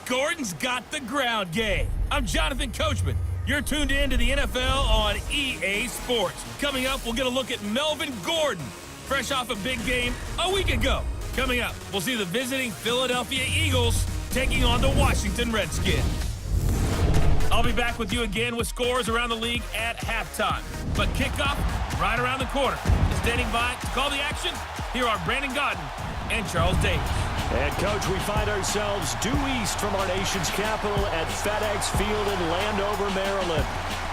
Gordon's got the ground game. I'm Jonathan Coachman. You're tuned in to the NFL on EA Sports. Coming up, we'll get a look at Melvin Gordon, fresh off a big game a week ago. Coming up, we'll see the visiting Philadelphia Eagles taking on the Washington Redskins. I'll be back with you again with scores around the league at halftime. But kickoff right around the corner. Standing by to call the action, here are Brandon Gaudin and Charles Davis. And, Coach, we find ourselves due east from our nation's capital at FedEx Field in Landover, Maryland.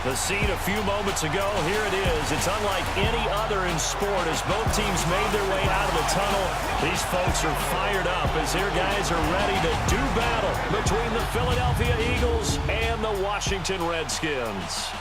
The scene a few moments ago, here it is. It's unlike any other in sport as both teams made their way out of the tunnel. These folks are fired up as their guys are ready to do battle between the Philadelphia Eagles and the Washington Redskins.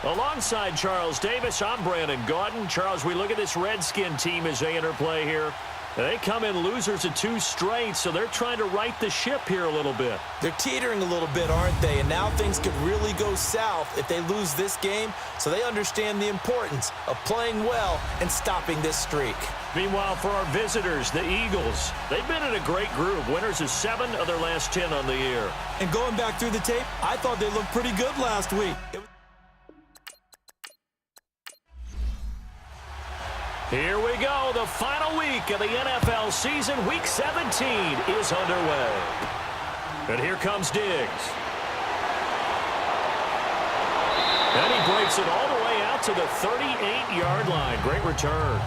Alongside Charles Davis, I'm Brandon Gaudin. Charles, we look at this Redskin team as they interplay here. They come in losers of 2 straight, so they're trying to right the ship here a little bit. They're teetering a little bit, aren't they? And now things could really go south if they lose this game, so they understand the importance of playing well and stopping this streak. Meanwhile, for our visitors, the Eagles, they've been in a great group. Winners of 7 of their last 10 on the year. And going back through the tape, I thought they looked pretty good last week. Here we go. The final week of the NFL season. Week 17 is underway. And here comes Diggs. And he breaks it all the way out to the 38-yard line. Great return.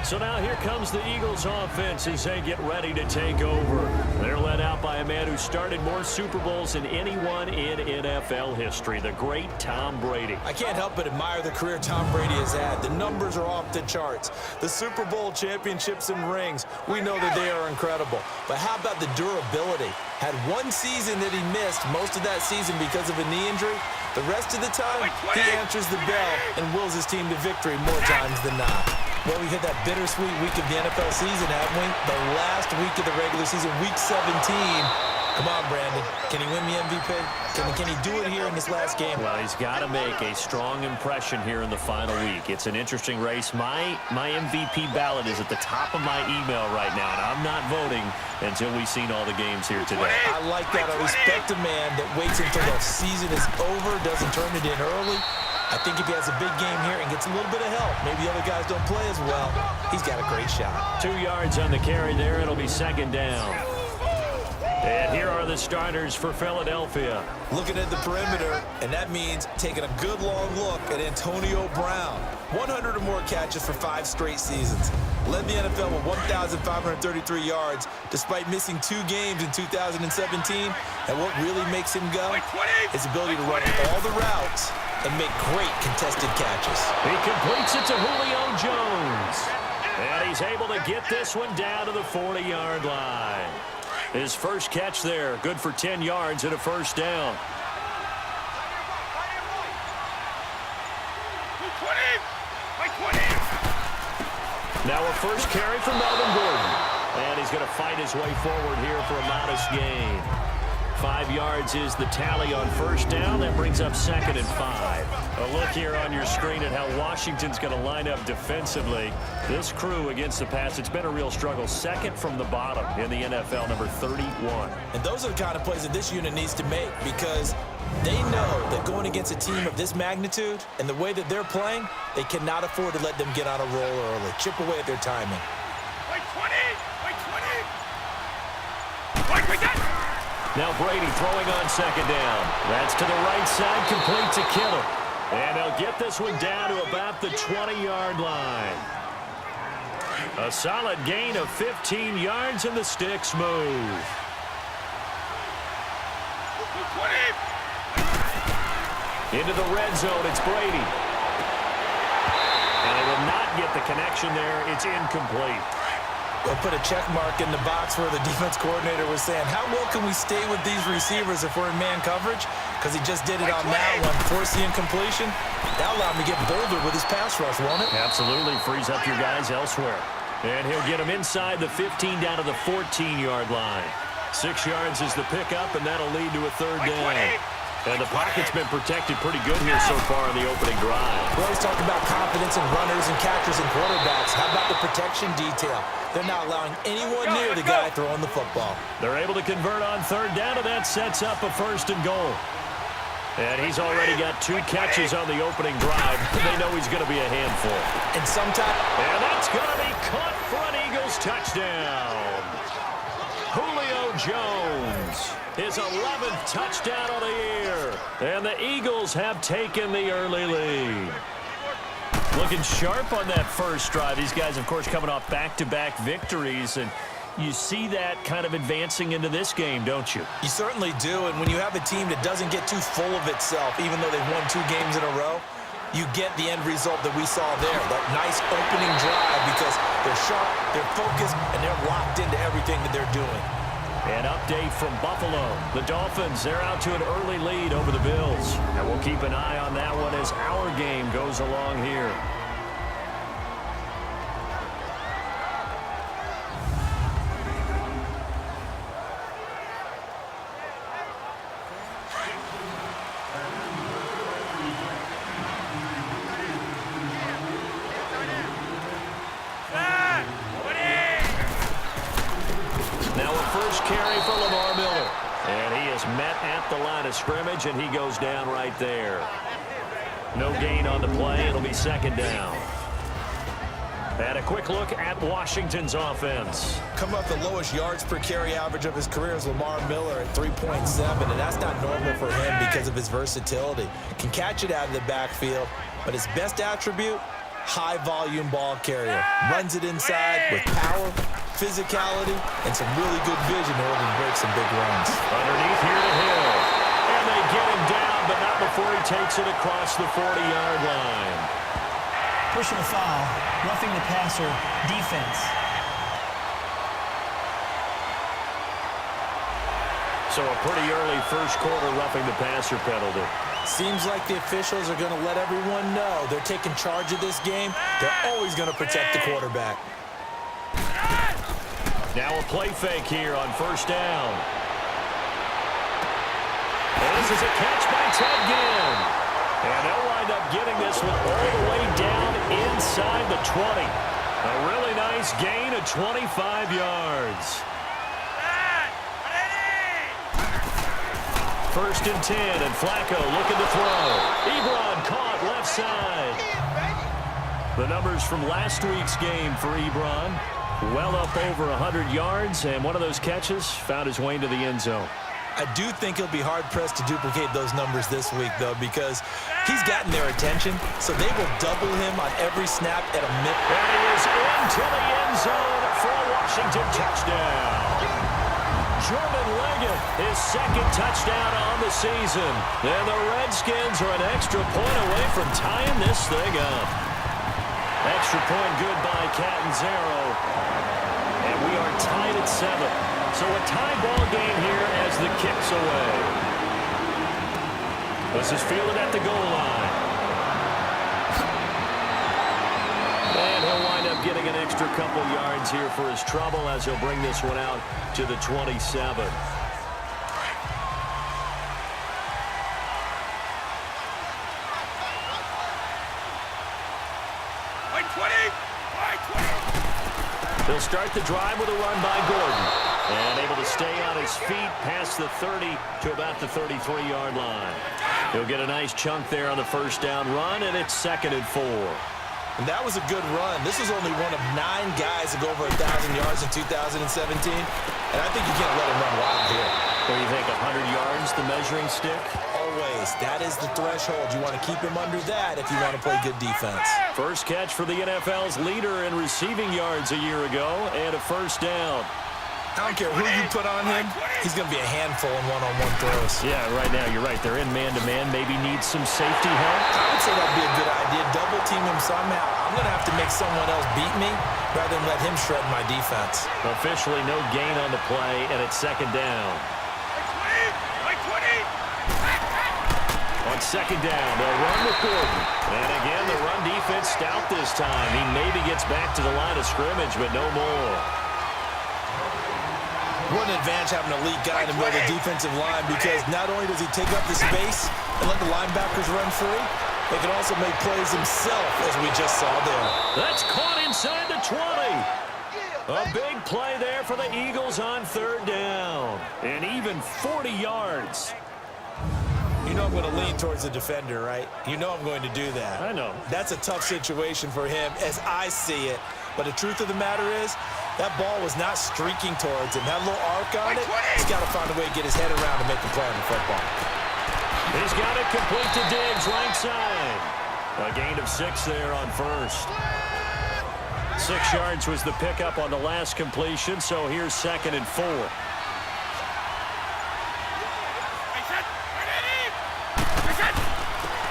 So now here comes the Eagles offense as they get ready to take over. They're led out by a man who started more Super Bowls than anyone in NFL history, the great Tom Brady. I can't help but admire the career Tom Brady has had. The numbers are off the charts. The Super Bowl championships and rings, we know that they are incredible. But how about the durability? Had one season that he missed, most of that season because of a knee injury. The rest of the time, he answers the bell and wills his team to victory more times than not. Well, we hit that bittersweet week of the NFL season, haven't we? The last week of the regular season, week 17. Come on, Brandon. Can he win the MVP? Can he do it here in this last game? Well, he's got to make a strong impression here in the final week. It's an interesting race. My MVP ballot is at the top of my email right now, and I'm not voting until we've seen all the games here today. I like that. I respect a man that waits until the season is over, doesn't turn it in early. I think if he has a big game here and gets a little bit of help, maybe other guys don't play as well, he's got a great shot. 2 yards on the carry there. It'll be second down. And here are the starters for Philadelphia. Looking at the perimeter, and that means taking a good long look at Antonio Brown. 100 or more catches for 5 straight seasons. Led the NFL with 1,533 yards despite missing 2 games in 2017. And what really makes him go? His ability to run all the routes and make great contested catches. He completes it to Julio Jones. And he's able to get this one down to the 40-yard line. His first catch there, good for 10 yards and a first down. Now a first carry for Melvin Gordon. And he's going to fight his way forward here for a modest gain. 5 yards is the tally on first down. That brings up second and 5. A look here on your screen at how Washington's going to line up defensively. This crew against the pass, it's been a real struggle. Second from the bottom in the NFL, number 31. And those are the kind of plays that this unit needs to make because they know that going against a team of this magnitude and the way that they're playing, they cannot afford to let them get on a roll early. Chip away at their timing. Now Brady throwing on second down. That's to the right side, complete to Kittle. And they'll get this one down to about the 20-yard line. A solid gain of 15 yards, and the sticks move. Into the red zone, it's Brady. And they will not get the connection there. It's incomplete. They'll put a check mark in the box where the defense coordinator was saying, how well can we stay with these receivers if we're in man coverage? Because he just did it on that one, forced the incompletion. That'll allow him to get bolder with his pass rush, won't it? Absolutely, frees up your guys elsewhere. And he'll get them inside the 15 down to the 14-yard line. 6 yards is the pickup, and that'll lead to a third down. And the pocket's been protected pretty good here so far in the opening drive. We always talk about confidence in runners and catchers and quarterbacks. How about the protection detail? They're not allowing anyone near the guy throwing the football. They're able to convert on third down, and that sets up a 1st and goal. And he's already got 2 catches on the opening drive. They know he's going to be a handful. And sometimes... And that's going to be caught for an Eagles touchdown. Julio Jones, his 11th touchdown of the year. And the Eagles have taken the early lead. Looking sharp on that first drive. These guys, of course, coming off back-to-back victories, and you see that kind of advancing into this game, don't you? You certainly do, and when you have a team that doesn't get too full of itself, even though they've won 2 games in a row, you get the end result that we saw there, that nice opening drive, because they're sharp, they're focused, and they're locked into everything that they're doing. An update from Buffalo. The Dolphins, they're out to an early lead over the Bills. And we'll keep an eye on that one as our game goes along here. Carry for Lamar Miller. And he is met at the line of scrimmage, and he goes down right there. No gain on the play. It'll be 2nd down. And a quick look at Washington's offense. Coming up the lowest yards per carry average of his career is Lamar Miller at 3.7, and that's not normal for him because of his versatility. Can catch it out of the backfield, but his best attribute, high-volume ball carrier. Runs it inside with power, physicality, and some really good vision in order to break some big runs. Underneath here to Hill. And they get him down, but not before he takes it across the 40-yard line. Personal foul, roughing the passer, defense. So a pretty early first quarter roughing the passer penalty. Seems like the officials are going to let everyone know they're taking charge of this game. They're always going to protect the quarterback. Now a play fake here on 1st down. And this is a catch by Ted Ginn. And they'll wind up getting this one all the way down inside the 20. A really nice gain of 25 yards. 1st and 10, and Flacco looking to throw. Ebron caught left side. The numbers from last week's game for Ebron. Well up over 100 yards, and one of those catches found his way into the end zone. I do think he'll be hard-pressed to duplicate those numbers this week, though, because he's gotten their attention, so they will double him on every snap at a minute. And he is into the end zone for a Washington touchdown. Jordan Leggett, his 2nd touchdown on the season. And the Redskins are an extra point away from tying this thing up. Extra point good by Catanzaro. And we are tied at 7. So a tie ball game here as the kick's away. This is fielded at the goal line. And he'll wind up getting an extra couple yards here for his trouble as he'll bring this one out to the 27. He'll start the drive with a run by Gordon. And able to stay on his feet past the 30 to about the 33-yard line. He'll get a nice chunk there on the 1st down run, and it's 2nd and 4. And that was a good run. This is only one of 9 guys to go over 1,000 yards in 2017. And I think you can't let him run wild here. What do you think, 100 yards, the measuring stick? Always. That is the threshold. You want to keep him under that if you want to play good defense. First catch for the NFL's leader in receiving yards a year ago, and a 1st down. I don't care who you put on him, he's going to be a handful in one-on-one throws. Yeah, right now, you're right. They're in man-to-man. Maybe needs some safety help. I would say that would be a good idea. Double team him somehow. I'm going to have to make someone else beat me rather than let him shred my defense. Officially no gain on the play, and it's 2nd down. On 2nd down, they'll run with Gordon. And again, the run defense stout this time. He maybe gets back to the line of scrimmage, but no more. What an advantage having an elite guy in the middle of the defensive line, because not only does he take up the space and let the linebackers run free, he can also make plays himself, as we just saw there. That's caught inside the 20. A big play there for the Eagles on third down. And even 40 yards. You know I'm going to lean towards the defender, right? You know I'm going to do that. I know. That's a tough situation for him as I see it. But the truth of the matter is, that ball was not streaking towards him. That little arc on it, he's got to find a way to get his head around and make a play on the football. He's got it complete to Diggs, right side. A gain of 6 there on first. 6 yards was the pickup on the last completion, so here's 2nd and 4.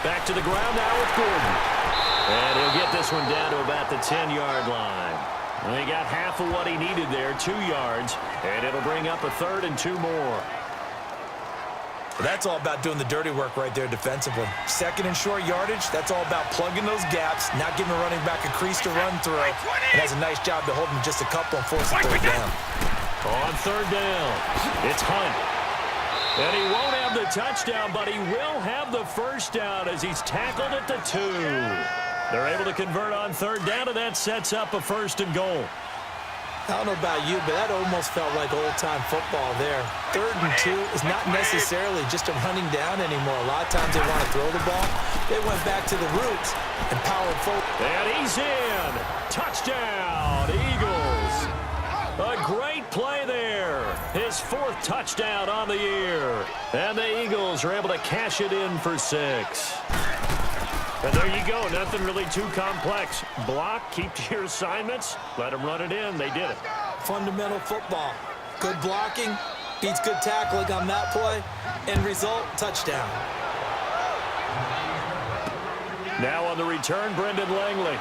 Back to the ground now with Gordon. And he'll get this one down to about the 10-yard line. And he got half of what he needed there, 2 yards, and it'll bring up a 3rd and 2 more. That's all about doing the dirty work right there defensively. 2nd and short yardage, that's all about plugging those gaps, not giving a running back a crease to run through, and has a nice job to hold him just a couple and force the 3rd down. On 3rd down, it's Hunt. And he won't have the touchdown, but he will have the 1st down as he's tackled at the 2. They're able to convert on 3rd down, and that sets up a 1st and goal. I don't know about you, but that almost felt like old-time football there. 3rd and 2 is not necessarily just a running down anymore. A lot of times they want to throw the ball. They went back to the roots and powered forward. And he's in. Touchdown, Eagles. A great play there. His 4th touchdown on the year. And the Eagles are able to cash it in for 6. And there you go. Nothing really too complex. Block, keep to your assignments, let them run it in. They did it. Fundamental football. Good blocking beats good tackling on that play. End result, touchdown. Now on the return, Brendan Langley.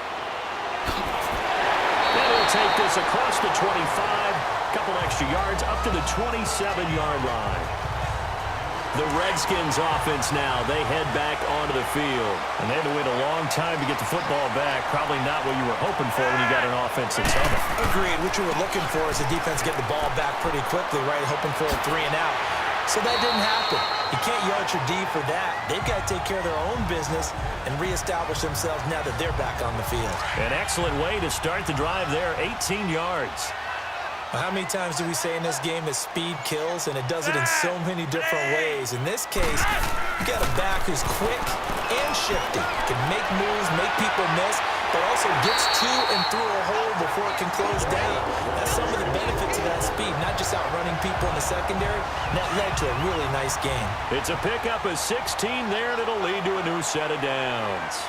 And he'll take this across the 25. Couple extra yards up to the 27-yard line. The Redskins offense now, they head back onto the field. And they had to wait a long time to get the football back. Probably not what you were hoping for when you got an offense that's humming. Agreed. What you were looking for is the defense get the ball back pretty quickly, right? Hoping for a 3 and out. So that didn't happen. You can't yard your D for that. They've got to take care of their own business and reestablish themselves now that they're back on the field. An excellent way to start the drive there, 18 yards. How many times do we say in this game that speed kills, and it does it in so many different ways? In this case, you got a back who's quick and shifty, can make moves, make people miss, but also gets to and through a hole before it can close down. That's some of the benefits of that speed, not just outrunning people in the secondary. That led to a really nice game. It's a pickup of 16 there, and it'll lead to a new set of downs.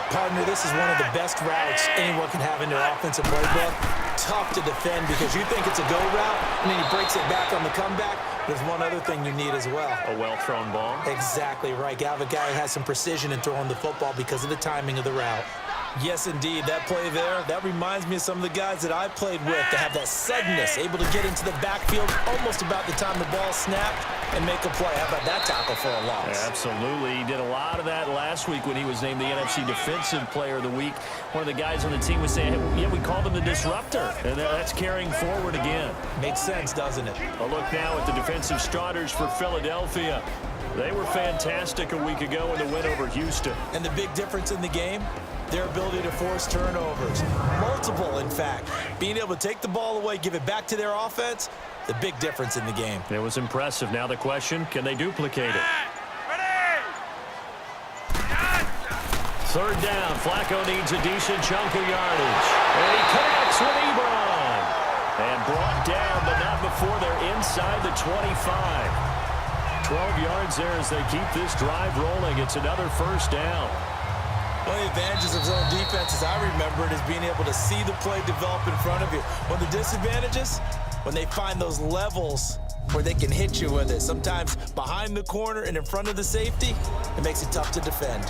Partner, this is one of the best routes anyone can have in their offensive playbook. Tough to defend because you think it's a go route, and then he breaks it back on the comeback. There's one other thing you need as well. A well-thrown ball. Exactly right. You have a guy who has some precision in throwing the football because of the timing of the route. Yes, indeed. That play there, that reminds me of some of the guys that I played with that have that suddenness, able to get into the backfield almost about the time the ball snapped and make a play. How about that tackle for a loss? Yeah, absolutely. He did a lot of that last week when he was named the NFC Defensive Player of the Week. One of the guys on the team was saying, yeah, we called him the disruptor, and that's carrying forward again. Makes sense, doesn't it? A look now at the defensive starters for Philadelphia. They were fantastic a week ago in the win over Houston. And the big difference in the game? Their ability to force turnovers. Multiple, in fact. Being able to take the ball away, give it back to their offense, the big difference in the game. It was impressive. Now the question, can they duplicate it? Third down. Flacco needs a decent chunk of yardage. And he connects with Ebron. And brought down, but not before they're inside the 25. 12 yards there as they keep this drive rolling. It's another 1st down. One of the advantages of zone defense, as I remember it, is being able to see the play develop in front of you. One of the disadvantages, when they find those levels where they can hit you with it. Sometimes behind the corner and in front of the safety, it makes it tough to defend.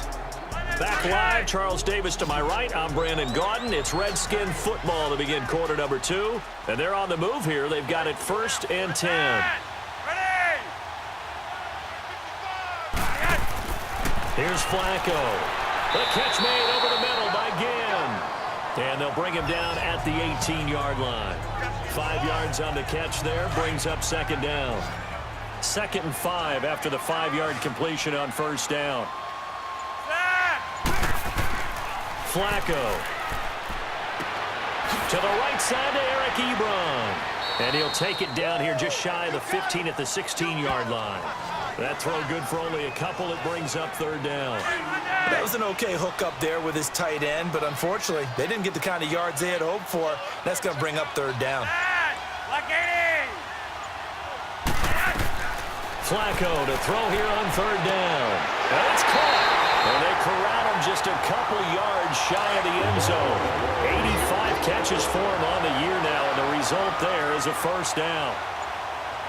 Back live, Charles Davis to my right. I'm Brandon Gaudin. It's Redskin football to begin quarter number 2. And they're on the move here. They've got it 1st and 10. Here's Flacco. The catch made over the middle by Ginn. And they'll bring him down at the 18-yard line. 5 yards on the catch there, brings up 2nd down. 2nd and 5 after the 5-yard completion on 1st down. Flacco. To the right side to Eric Ebron. And he'll take it down here just shy of the 15 at the 16-yard line. That throw good for only a couple. It brings up third down. That was an okay hook up there with his tight end, but unfortunately, they didn't get the kind of yards they had hoped for. That's going to bring up third down. Flacco to throw here on third down. And it's caught. And they corral him just a couple yards shy of the end zone. 85 catches for him on the year now, and the result there is a first down.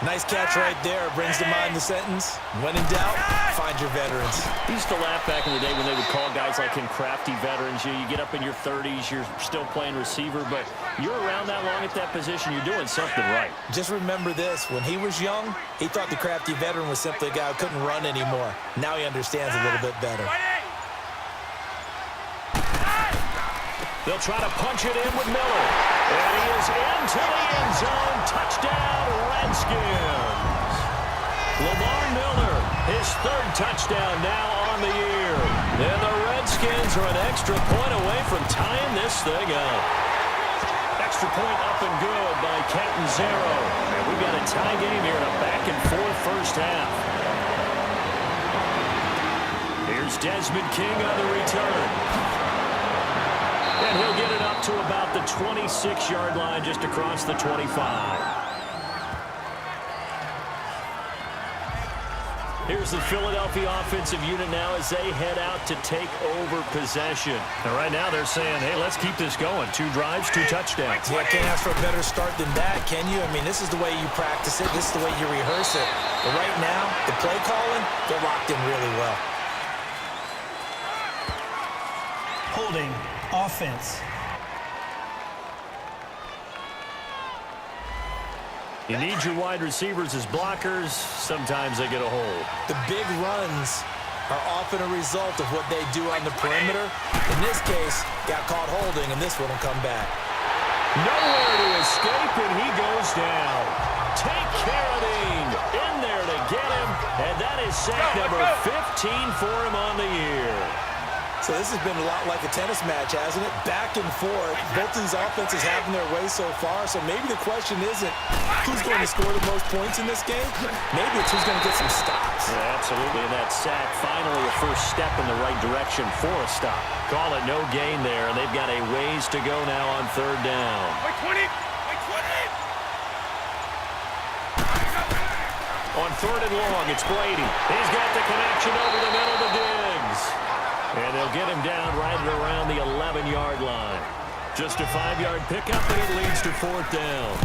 Nice catch right there. Brings to mind the sentence, when in doubt, find your veterans. I used to laugh back in the day when they would call guys like him crafty veterans. You get up in your 30s, you're still playing receiver, but you're around that long at that position, you're doing something right. Just remember this. When he was young, he thought the crafty veteran was simply a guy who couldn't run anymore. Now he understands a little bit better. They'll try to punch it in with Miller. And he is into the end zone. Touchdown, Redskins. Lamar Miller, his third touchdown now on the year. And the Redskins are an extra point away from tying this thing up. Extra point up and good by Catanzaro. And we've got a tie game here in a back-and-forth first half. Here's Desmond King on the return. And he'll get it up to about the 26-yard line, just across the 25. Here's the Philadelphia offensive unit now as they head out to take over possession. And right now they're saying, hey, let's keep this going. 2 drives, 2 touchdowns. Yeah, can't ask for a better start than that, can you? I mean, this is the way you practice it. This is the way you rehearse it. But right now, the play calling, they're locked in really well. Holding. Offense. You need your wide receivers as blockers. Sometimes they get a hold. The big runs are often a result of what they do on the perimeter. In this case, got caught holding, and this one will come back. Nowhere to escape, and he goes down. Take care of him. In there to get him, and that is sack number 15 for him on the year. So this has been a lot like a tennis match, hasn't it? Back and forth. Both these offenses having their way so far. So maybe the question isn't who's going to score the most points in this game. Maybe it's who's going to get some stops. Yeah, absolutely. And that sack, finally a first step in the right direction for a stop. Call it no gain there, and they've got a ways to go now on third down. On third and long, it's Brady. He's got the connection over the middle to Diggs. And they'll get him down right at around the 11-yard line. Just a 5-yard pickup, and it leads to fourth down.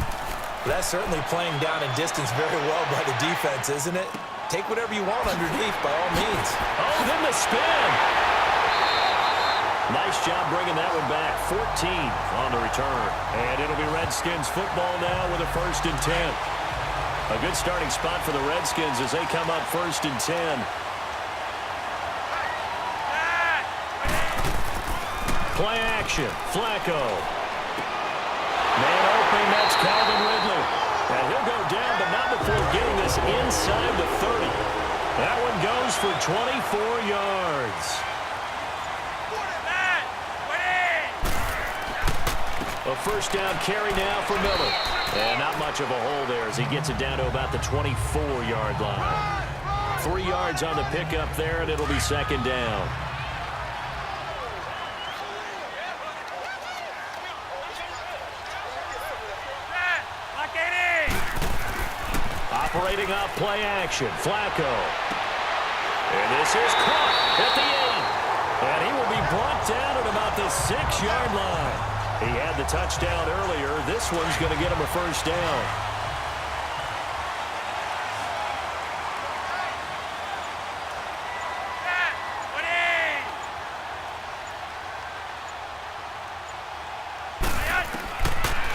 That's certainly playing down in distance very well by the defense, isn't it? Take whatever you want underneath, by all means. Oh, then the spin. Nice job bringing that one back. 14 on the return. And it'll be Redskins football now with a 1st and 10. A good starting spot for the Redskins as they come up 1st and 10. Play action. Flacco. Man open, that's Calvin Ridley. And he'll go down, but not before getting this inside the 30. That one goes for 24 yards. A first down carry now for Miller. And not much of a hole there as he gets it down to about the 24-yard line. 3 yards on the pickup there, and it'll be 2nd down. Operating off play action, Flacco. And this is caught at the 8. And he will be brought down at about the 6-yard line. He had the touchdown earlier. This one's going to get him a first down.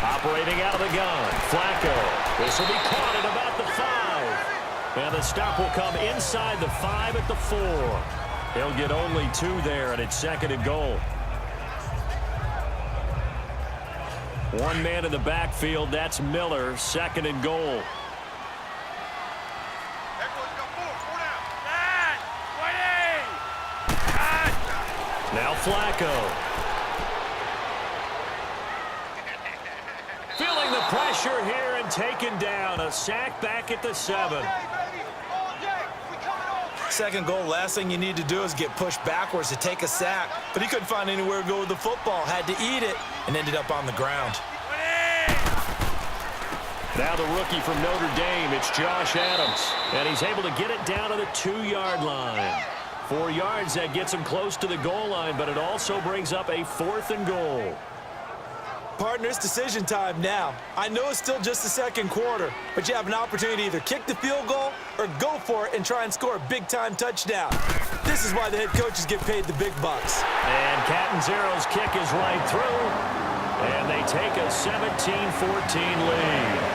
Operating out of the gun, Flacco. This will be caught at about the 5. And the stop will come inside the 5 at the 4. He'll get only 2 there, and it's 2nd and goal. One man in the backfield, that's Miller, 2nd and goal. Now Flacco. And taken down. A sack back at the 7. Second goal, last thing you need to do is get pushed backwards to take a sack. But he couldn't find anywhere to go with the football. Had to eat it and ended up on the ground. Now the rookie from Notre Dame, it's Josh Adams. And he's able to get it down to the 2-yard line. 4 yards, that gets him close to the goal line, but it also brings up a 4th and goal. Partners, decision time now. I know it's still just the second quarter, but you have an opportunity to either kick the field goal or go for it and try and score a big-time touchdown. This is why the head coaches get paid the big bucks. And Catanzaro's kick is right through, and they take a 17-14 lead.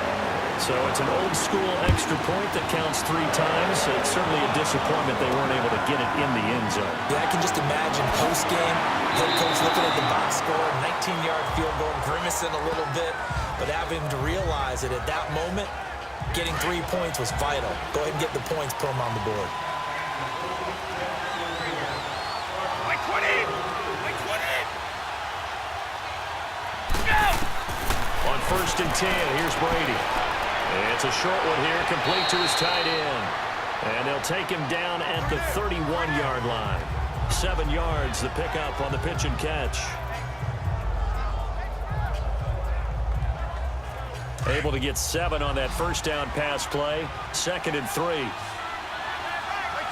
So it's an old-school extra point that counts 3 times. It's certainly a disappointment they weren't able to get it in the end zone. Yeah, I can just imagine post-game, head coach looking at the box score, 19-yard field goal, grimacing a little bit, but having to realize that at that moment, getting 3 points was vital. Go ahead and get the points, put them on the board. Like 20! Like 20! Go! On 1st and 10, here's Brady. It's a short one here, complete to his tight end. And they'll take him down at the 31-yard line. 7 yards, the pickup on the pitch and catch. Able to get 7 on that first down pass play. 2nd and 3. Like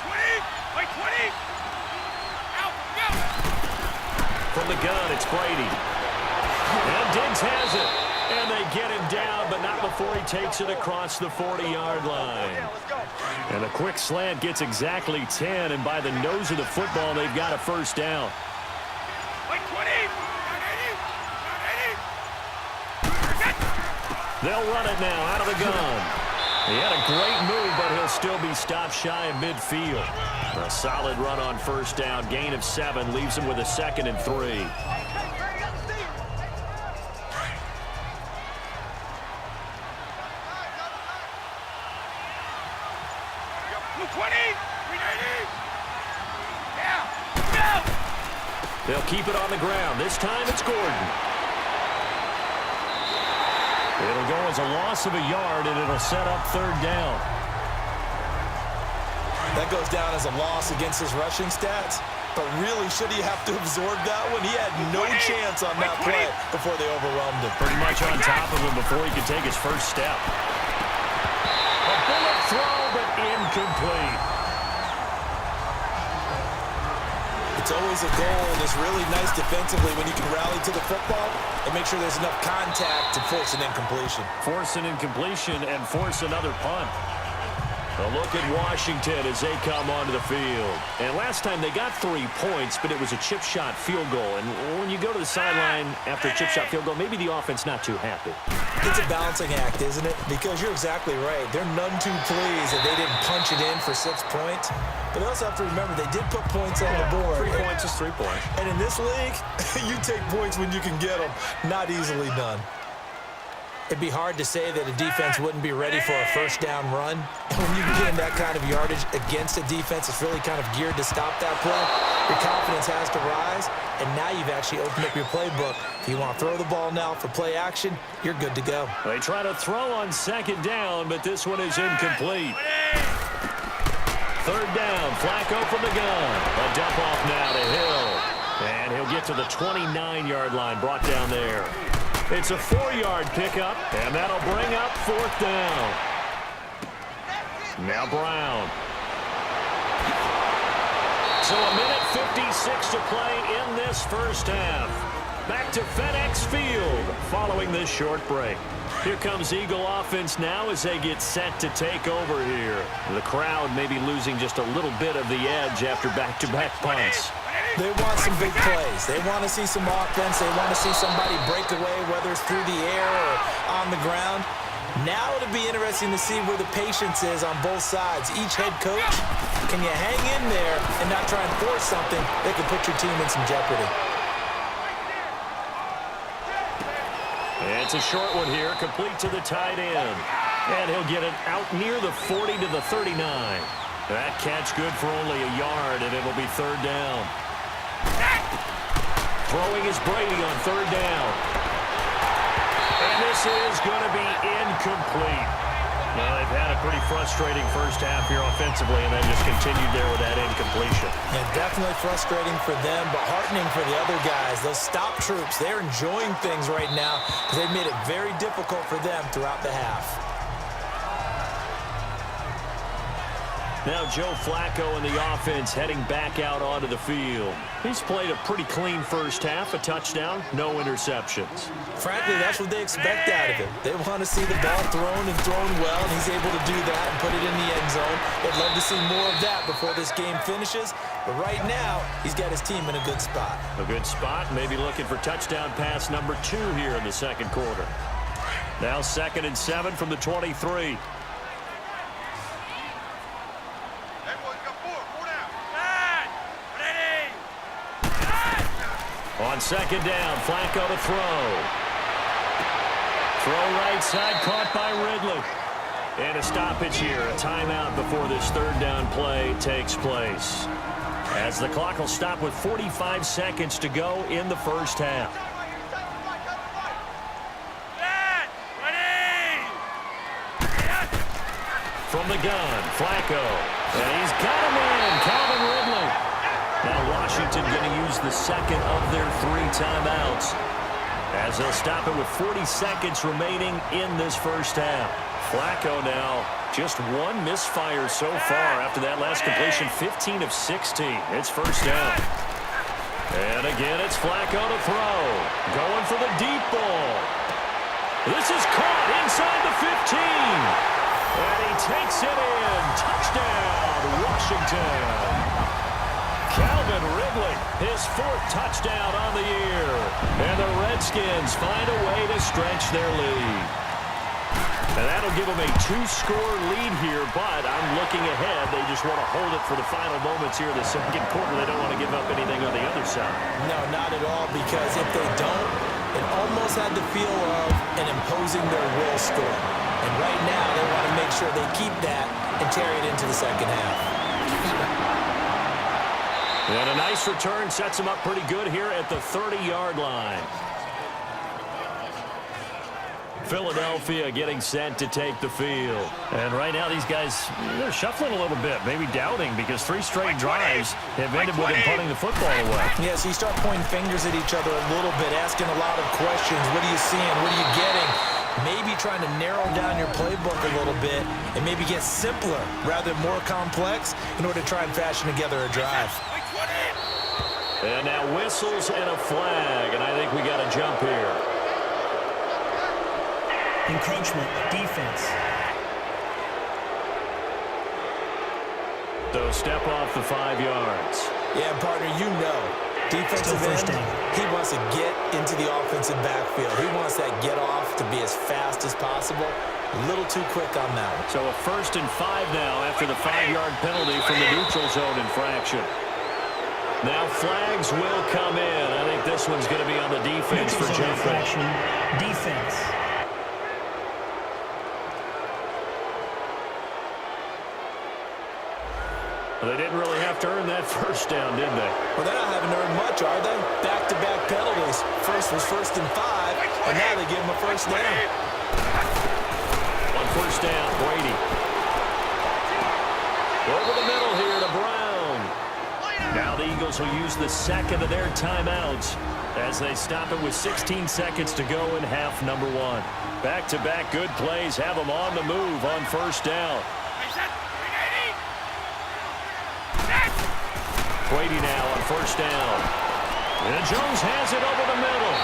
20! Like 20! Out! Go! From the gun, it's Brady. And Diggs has it. And they get him down, but not before he takes it across the 40-yard line. And a quick slant gets exactly 10, and by the nose of the football, they've got a first down. Like 20! They'll run it now out of the gun. He had a great move, but he'll still be stopped shy of midfield. A solid run on first down. Gain of 7 leaves him with a 2nd and 3. They'll keep it on the ground. This time it's Gordon. It'll go as a loss of a yard, and it'll set up 3rd down. That goes down as a loss against his rushing stats. But really, should he have to absorb that one? He had no chance on that play before they overwhelmed him. Pretty much on top of him before he could take his first step. A bullet throw, but incomplete. It's always a goal, and it's really nice defensively when you can rally to the football and make sure there's enough contact to force an incompletion. Force an incompletion and force another punt. A look at Washington as they come onto the field. And last time they got 3 points, but it was a chip shot field goal. And when you go to the sideline after a chip shot field goal, maybe the offense not too happy. It's a balancing act, isn't it? Because you're exactly right. They're none too pleased that they didn't punch it in for 6 points. But they also have to remember they did put points on the board. 3 points is 3 points. And in this league, you take points when you can get them. Not easily done. It'd be hard to say that a defense wouldn't be ready for a first down run. When you get in that kind of yardage against a defense, it's really kind of geared to stop that play. Your confidence has to rise, and now you've actually opened up your playbook. If you want to throw the ball now for play action, you're good to go. They try to throw on 2nd down, but this one is incomplete. 3rd down, Flacco from the gun. A dump off now to Hill. And he'll get to the 29-yard line, brought down there. It's a 4-yard pickup, and that'll bring up 4th down. Now Brown. So a minute 56 to play in this first half. Back to FedEx Field following this short break. Here comes Eagle offense now as they get set to take over here. The crowd maybe losing just a little bit of the edge after back-to-back punts. They want some big plays. They want to see some offense. They want to see somebody break away, whether it's through the air or on the ground. Now it'll be interesting to see where the patience is on both sides. Each head coach, can you hang in there and not try and force something that could put your team in some jeopardy? It's a short one here, complete to the tight end. And he'll get it out near the 40 to the 39. That catch good for only a yard, and it'll be 3rd down. Throwing is Brady on 3rd down. And this is going to be incomplete. Well, they've had a pretty frustrating first half here offensively and then just continued there with that incompletion. And definitely frustrating for them, but heartening for the other guys. Those stop troops, they're enjoying things right now because they've made it very difficult for them throughout the half. Now Joe Flacco and the offense heading back out onto the field. He's played a pretty clean first half, a touchdown, no interceptions. Frankly, that's what they expect out of him. They want to see the ball thrown and thrown well, and he's able to do that and put it in the end zone. They'd love to see more of that before this game finishes, but right now, he's got his team in a good spot. A good spot, maybe looking for touchdown pass number 2 here in the second quarter. Now 2nd and 7 from the 23. On 2nd down, Flacco to throw. Throw right side, caught by Ridley. And a stoppage here, a timeout before this 3rd down play takes place. As the clock will stop with 45 seconds to go in the first half. From the gun, Flacco. And he's got him in, Calvin Ridley. Now Washington going to use the 2nd of their 3 timeouts as they'll stop it with 40 seconds remaining in this first half. Flacco now just 1 misfire so far after that last completion, 15 of 16. It's first down. And again, it's Flacco to throw. Going for the deep ball. This is caught inside the 15. And he takes it in. Touchdown, Washington. Calvin Ridley, his 4th touchdown on the year. And the Redskins find a way to stretch their lead. And that'll give them a 2-score lead here, but I'm looking ahead. They just want to hold it for the final moments here in the second quarter. They don't want to give up anything on the other side. No, not at all, because if they don't, it almost had the feel of an imposing their will score. And right now, they want to make sure they keep that and carry it into the second half. And a nice return sets them up pretty good here at the 30-yard line. Philadelphia getting set to take the field. And right now these guys, they're shuffling a little bit, maybe doubting, because 3 straight drives have ended with them punting the football away. Yeah, so you start pointing fingers at each other a little bit, asking a lot of questions. What are you seeing? What are you getting? Maybe trying to narrow down your playbook a little bit and maybe get simpler rather than more complex in order to try and fashion together a drive. And now whistles and a flag, and I think we got a jump here. Encroachment, defense. So step off the 5 yards. Yeah, partner, you know, defensive end, he wants to get into the offensive backfield. He wants that get off to be as fast as possible. A little too quick on that one. So a 1st and 5 now after the 5-yard penalty from the neutral zone infraction. Now flags will come in. I think this one's going to be on the defense for jumping. Defense. Well, they didn't really have to earn that 1st down, did they? Well, they're not having earned much, are they? Back-to-back penalties. First was 1st and 5, and now they give him a 1st down. On 1st down, Brady. Over the middle here to Brown. Now the Eagles will use the 2nd of their timeouts as they stop it with 16 seconds to go in half number 1. Back-to-back good plays have them on the move on 1st down. Brady now on 1st down. And Jones has it over the middle.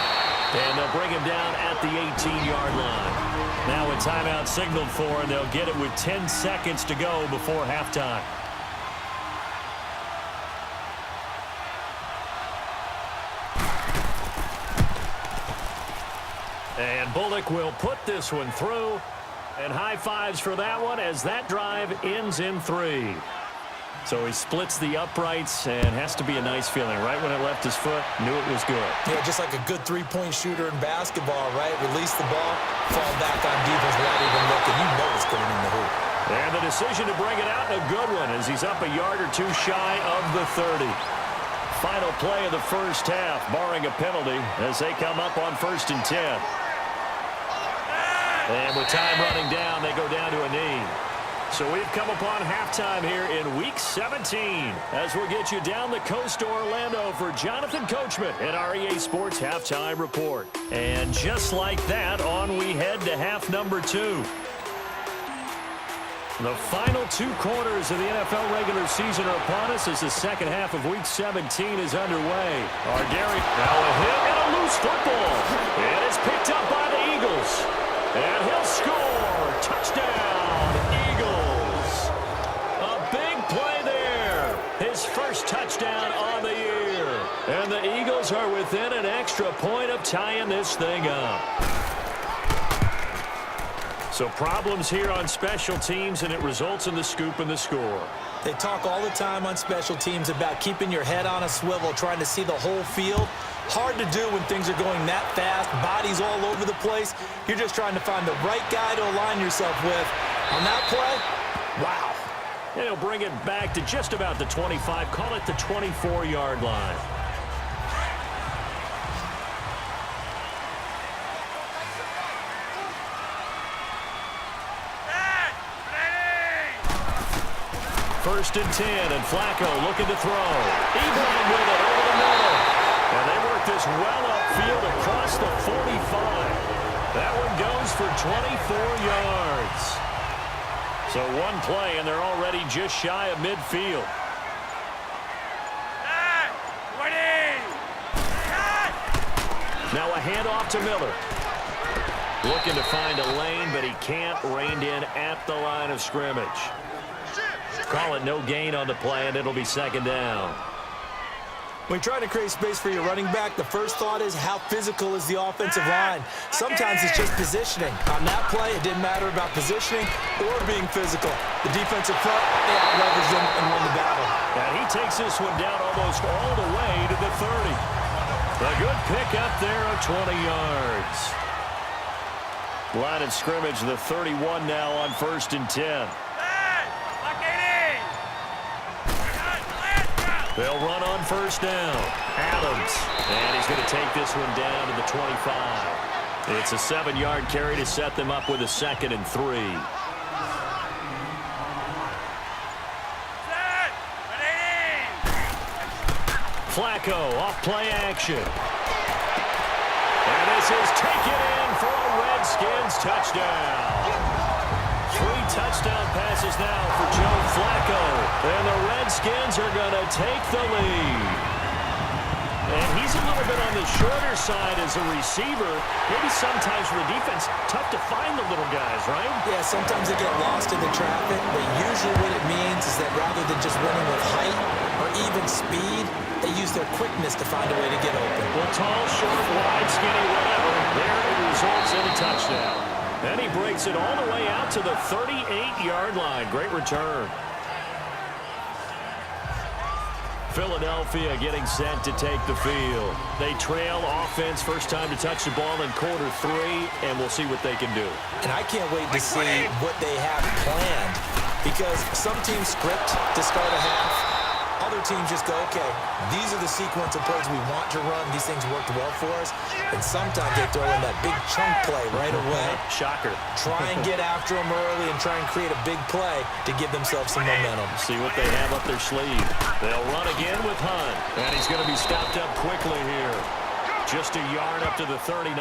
And they'll bring him down at the 18-yard line. Now a timeout signaled for, and they'll get it with 10 seconds to go before halftime. And Bullock will put this one through. And high fives for that one as that drive ends in 3. So he splits the uprights and has to be a nice feeling. Right when it left his foot, knew it was good. Yeah, just like a good 3-point shooter in basketball, right? Release the ball, fall back on defense without even looking. You know it's going in the hoop. And the decision to bring it out, a good one, as he's up a yard or 2 shy of the 30. Final play of the first half, barring a penalty, as they come up on 1st and 10. And with time running down, they go down to a knee. So we've come upon halftime here in Week 17 as we'll get you down the coast to Orlando for Jonathan Coachman at our EA Sports Halftime Report. And just like that, on we head to half number 2. The final 2 quarters of the NFL regular season are upon us as the second half of Week 17 is underway. Ardarius now a hit and a loose football. And it's picked up by the Eagles. And he'll score. Touchdown, Eagles. A big play there. His first touchdown on the year. And the Eagles are within an extra point of tying this thing up. So problems here on special teams, and it results in the scoop and the score. They talk all the time on special teams about keeping your head on a swivel, trying to see the whole field. Hard to do when things are going that fast, bodies all over the place. You're just trying to find the right guy to align yourself with. On that play, wow. And he'll bring it back to just about the 25, call it the 24-yard line. First and 10, and Flacco looking to throw. Ebron with it over the middle. And they work this well upfield across the 45. That one goes for 24 yards. So one play, and they're already just shy of midfield. Now a handoff to Miller. Looking to find a lane, but he can't rein in at the line of scrimmage. Call it no gain on the play, and it'll be second down. When you're trying to create space for your running back, the first thought is how physical is the offensive line. Sometimes it's just positioning. On that play, it didn't matter about positioning or being physical. The defensive front, they out-leveraged them and won the battle. And he takes this one down almost all the way to the 30. A good pick up there of 20 yards. Line of scrimmage, the 31 now on first and 10. They'll run on first down. Adams. And he's going to take this one down to the 25. It's a 7-yard carry to set them up with a 2nd and 3. Flacco off play action. And this is taken in for a Redskins touchdown. 3 touchdown passes now for Joe Flacco. And the Redskins are going to take the lead. And he's a little bit on the shorter side as a receiver. Maybe sometimes for the defense, tough to find the little guys, right? Yeah, sometimes they get lost in the traffic, but usually what it means is that rather than just winning with height or even speed, they use their quickness to find a way to get open. Well, tall, short, wide, skinny, whatever. There it results in a touchdown. Then he breaks it all the way out to the 38-yard line. Great return. Philadelphia getting set to take the field. They trail offense, first time to touch the ball in quarter 3, and we'll see what they can do. And I can't wait to see what they have planned, because some teams script to start a half. Other teams just go, okay, these are the sequence of plays we want to run. These things worked well for us. And sometimes they throw in that big chunk play right away. Shocker. Try and get after them early and try and create a big play to give themselves some momentum. See what they have up their sleeve. They'll run again with Hunt. And he's going to be stopped up quickly here. Just a yard up to the 39.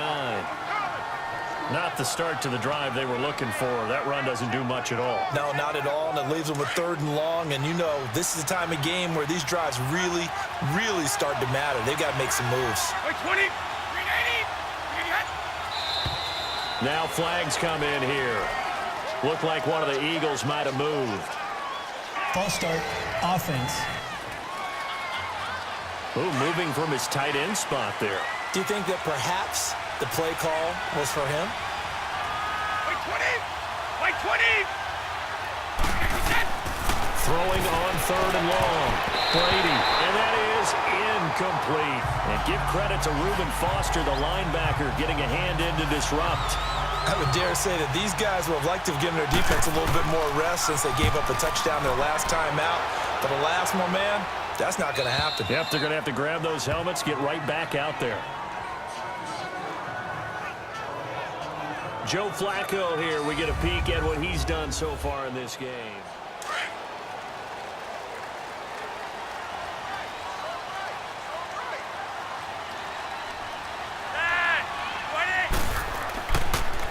Not the start to the drive they were looking for. That run doesn't do much at all. No, not at all, and it leaves them with 3rd and long. And you know, this is the time of game where these drives really, really start to matter. They've got to make some moves. 20, 380. Now flags come in here. Looked like one of the Eagles might have moved. False start, offense. Ooh, moving from his tight end spot there. Do you think that perhaps the play call was for him? Wait 20. Wait 20. Throwing on 3rd and long. Brady, and that is incomplete. And give credit to Reuben Foster, the linebacker, getting a hand in to disrupt. I would dare say that these guys would have liked to have given their defense a little bit more rest since they gave up a touchdown their last time out. But alas, my man, that's not going to happen. Yep, they're going to have to grab those helmets, get right back out there. Joe Flacco here. We get a peek at what he's done so far in this game.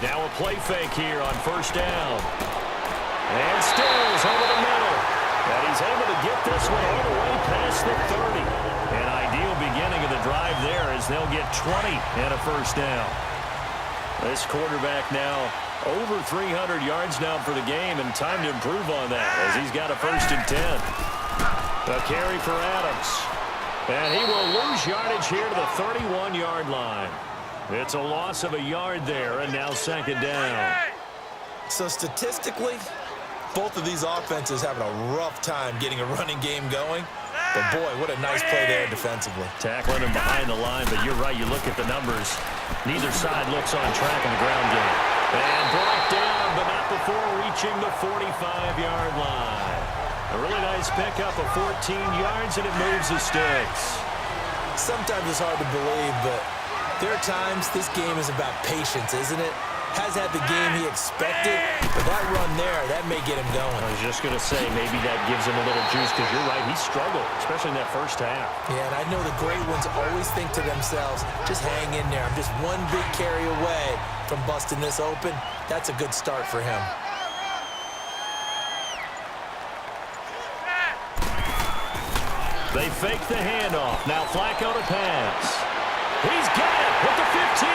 Now a play fake here on first down. And stills over the middle. And he's able to get this one all the way past the 30. An ideal beginning of the drive there as they'll get 20 and a first down. This quarterback now over 300 yards now for the game, and time to improve on that as he's got a 1st and 10. A carry for Adams. And he will lose yardage here to the 31-yard line. It's a loss of a yard there, and now 2nd down. So statistically, both of these offenses having a rough time getting a running game going. But boy, what a nice play there defensively. Tackling him behind the line, but you're right, you look at the numbers. Neither side looks on track in the ground game. And brought down, but not before reaching the 45-yard line. A really nice pickup of 14 yards, and it moves the sticks. Sometimes it's hard to believe, but there are times this game is about patience, isn't it? Has had the game he expected, but that run there, that may get him going. I was just going to say, maybe that gives him a little juice, because you're right, he struggled, especially in that first half. Yeah, and I know the great ones always think to themselves, just hang in there. I'm just one big carry away from busting this open. That's a good start for him. They fake the handoff. Now Flacco to pass. He's got it with the 15.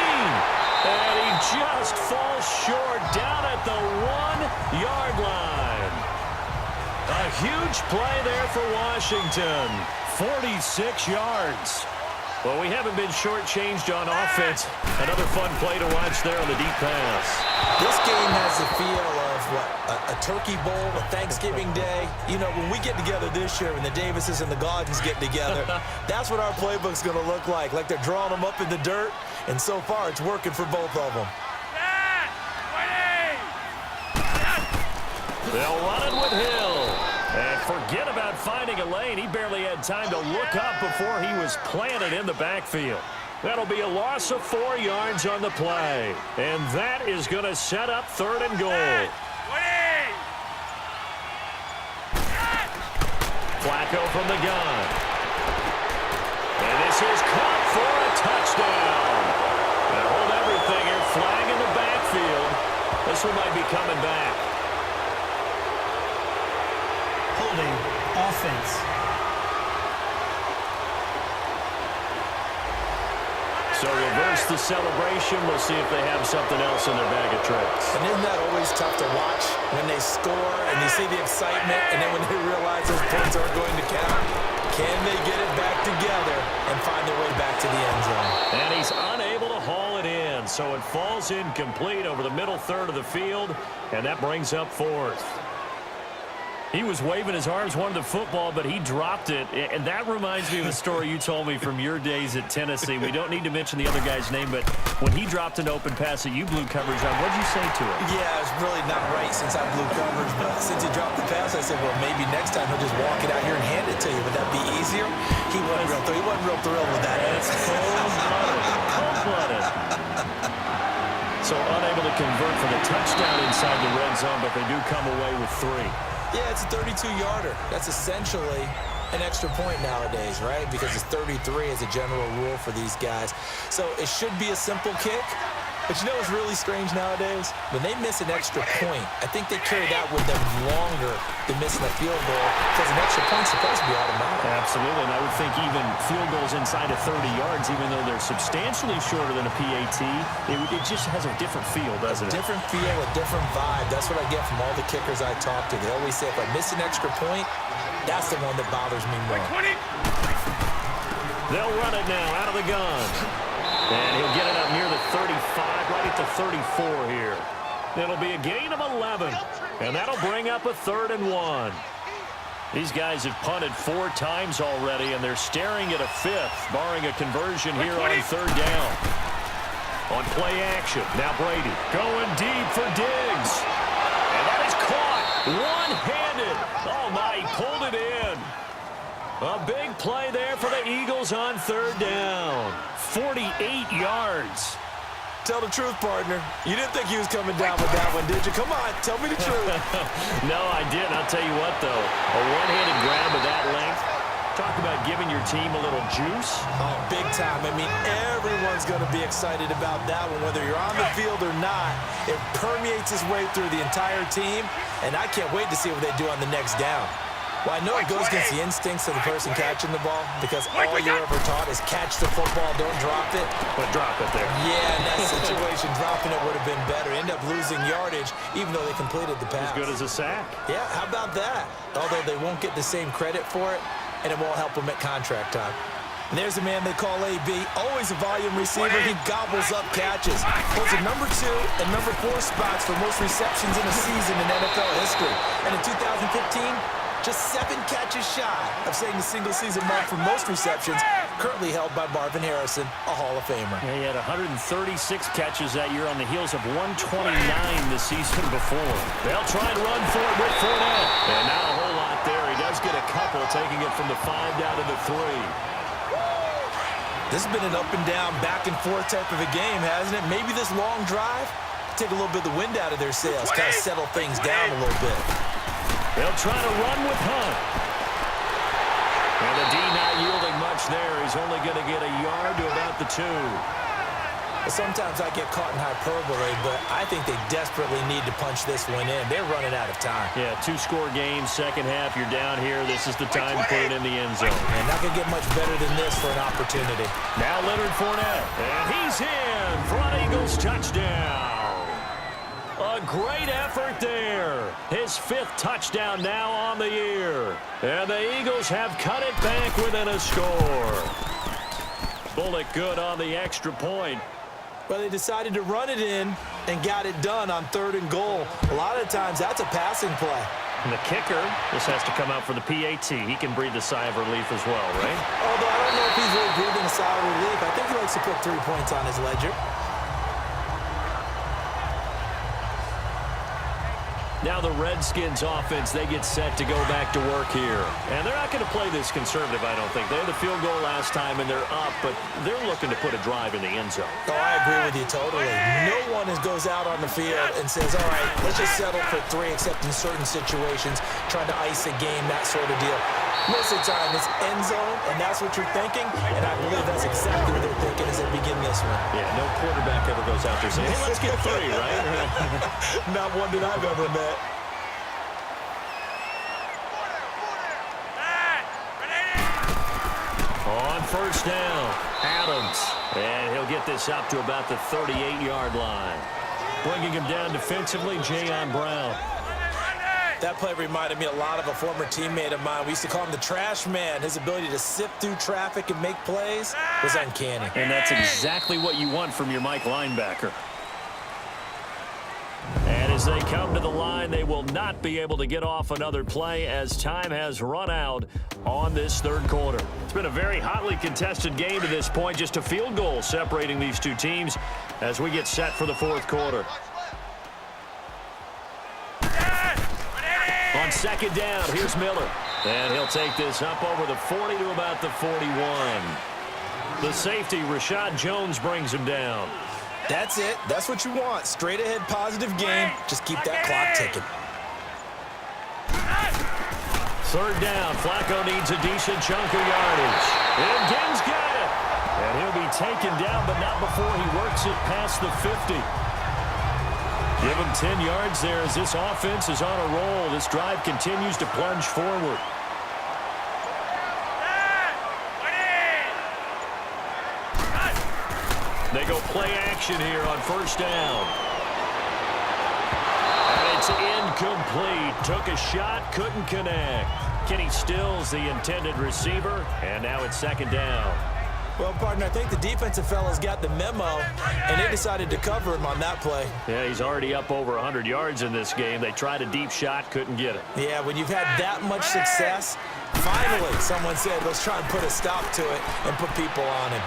And he just falls short down at the 1-yard line. A huge play there for Washington. 46 yards. Well, we haven't been shortchanged on offense. Another fun play to watch there on the deep pass. This game has the feel of, what, a turkey bowl, a Thanksgiving day. You know, when we get together this year and the Davises and the Gaudens get together, that's what our playbook's going to look like they're drawing them up in the dirt. And so far, it's working for both of them. They'll run it with Hill. And forget about finding a lane. He barely had time to look up before he was planted in the backfield. That'll be a loss of 4 yards on the play. And that is going to set up 3rd and goal. Flacco from the gun. And this is caught for a touchdown. And hold everything here. Flag in the backfield. This one might be coming back. Holding offense. So reverse the celebration. We'll see if they have something else in their bag of tricks. And isn't that always tough to watch when they score and you see the excitement, and then when they realize those points aren't going to count? Can they get it back together and find their way back to the end zone? And he's unable to haul it in, so it falls incomplete over the middle third of the field, and that brings up 4th. He was waving his arms, wanted the football, but he dropped it. And that reminds me of a story you told me from your days at Tennessee. We don't need to mention the other guy's name, but when he dropped an open pass that you blew coverage on, what did you say to him? Yeah, it's really not right since I blew coverage, but since he dropped the pass, I said, well, maybe next time he'll just walk it out here and hand it to you. Would that be easier? He wasn't real thrilled with that answer. Cold-blooded. So unable to convert for the touchdown inside the red zone, but they do come away with 3. Yeah, it's a 32-yarder. That's essentially an extra point nowadays, right? Because it's 33 as a general rule for these guys. So it should be a simple kick. But you know what's really strange nowadays? When they miss an extra point, I think they carry that with them longer than missing a field goal because an extra point's supposed to be automatic. Absolutely, and I would think even field goals inside of 30 yards, even though they're substantially shorter than a PAT, it just has a different feel, doesn't it? A different feel, a different vibe. That's what I get from all the kickers I talk to. They always say if I miss an extra point, that's the one that bothers me more. They'll run it now out of the gun. And he'll get it up near the 35, right at the 34 here. It'll be a gain of 11, and that'll bring up a 3rd and 1. These guys have punted 4 times already, and they're staring at a 5th, barring a conversion here on 3rd down. On play action, now Brady going deep for Diggs. And that is caught one-handed. Oh, my, he pulled it in. A big play there for the Eagles on 3rd down. 48 yards. Tell the truth, partner. You didn't think he was coming down with that one, did you? Come on, tell me the truth. No, I didn't. I'll tell you what, though. A one-handed grab of that length. Talk about giving your team a little juice. Oh, big time. I mean, everyone's going to be excited about that one, whether you're on the field or not. It permeates its way through the entire team, and I can't wait to see what they do on the next down. Well, I know it goes against the instincts of the person catching the ball because all you're ever taught is catch the football, don't drop it. But drop it there. Yeah, in that situation, dropping it would have been better. End up losing yardage, even though they completed the pass. As good as a sack. Yeah, how about that? Although they won't get the same credit for it, and it won't help them at contract time. And there's a man they call AB, always a volume receiver. He gobbles up catches. Holds a number 2 and number 4 spots for most receptions in a season in NFL history. And in 2015, just 7 catches shy of setting the single-season mark for most receptions, currently held by Marvin Harrison, a Hall of Famer. Yeah, he had 136 catches that year on the heels of 129 the season before. They'll try and run for it with Fournette. And not a whole lot there. He does get a couple, taking it from the 5 down to the 3. This has been an up-and-down, back-and-forth type of a game, hasn't it? Maybe this long drive, take a little bit of the wind out of their sails, kind of settle things down a little bit. They'll try to run with Hunt. And the D not yielding much there. He's only going to get a yard to about the 2. Sometimes I get caught in hyperbole, but I think they desperately need to punch this one in. They're running out of time. Yeah, 2-score game, second half. You're down here. This is the time to put it in the end zone. And not going to get much better than this for an opportunity. Now Leonard Fournette. And he's in for an Eagles touchdown. A great effort there. His 5th touchdown now on the year. And the Eagles have cut it back within a score. Bullock good on the extra point. Well, they decided to run it in and got it done on 3rd and goal. A lot of times, that's a passing play. And the kicker, this has to come out for the PAT. He can breathe a sigh of relief as well, right? Although I don't know if he's really breathing a sigh of relief. I think he likes to put 3 points on his ledger. Now the Redskins offense, they get set to go back to work here. And they're not going to play this conservative, I don't think. They had the field goal last time, and they're up, but they're looking to put a drive in the end zone. Oh, I agree with you totally. No one goes out on the field and says, all right, let's just settle for 3, except in certain situations, trying to ice a game, that sort of deal. Most of the time, it's end zone, and that's what you're thinking, and I believe that's exactly what they're thinking as they begin this one. Yeah, no quarterback ever goes out there saying, hey, let's get 3, right? Not one that I've ever met. On first down, Adams. And he'll get this up to about the 38-yard line. Bringing him down defensively, Jayon Brown. That play reminded me a lot of a former teammate of mine. We used to call him the trash man. His ability to sift through traffic and make plays was uncanny. And that's exactly what you want from your Mike linebacker. And as they come to the line, they will not be able to get off another play as time has run out on this 3rd quarter. It's been a very hotly contested game to this point. Just a field goal separating these 2 teams as we get set for the 4th quarter. On 2nd down, here's Miller. And he'll take this up over the 40 to about the 41. The safety, Rashad Jones, brings him down. That's it. That's what you want. Straight ahead, positive game. Just keep that clock ticking. 3rd down. Flacco needs a decent chunk of yardage. And Gibbs got it. And he'll be taken down, but not before he works it past the 50. Give him 10 yards there as this offense is on a roll. This drive continues to plunge forward. They go play action here on first down. And it's incomplete. Took a shot, couldn't connect. Kenny Stills, the intended receiver, and now it's 2nd down. Well, partner, I think the defensive fellas got the memo, and they decided to cover him on that play. Yeah, he's already up over 100 yards in this game. They tried a deep shot, couldn't get it. Yeah, when you've had that much success, finally someone said, let's try and put a stop to it and put people on him.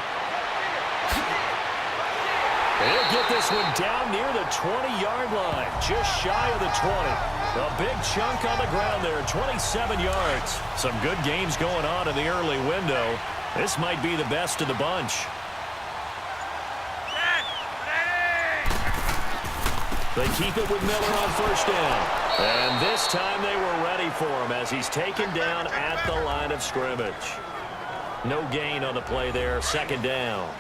He'll get this one down near the 20-yard line, just shy of the 20. A big chunk on the ground there, 27 yards. Some good games going on in the early window. This might be the best of the bunch. They keep it with Miller on first down. And this time they were ready for him as he's taken down at the line of scrimmage. No gain on the play there, second down.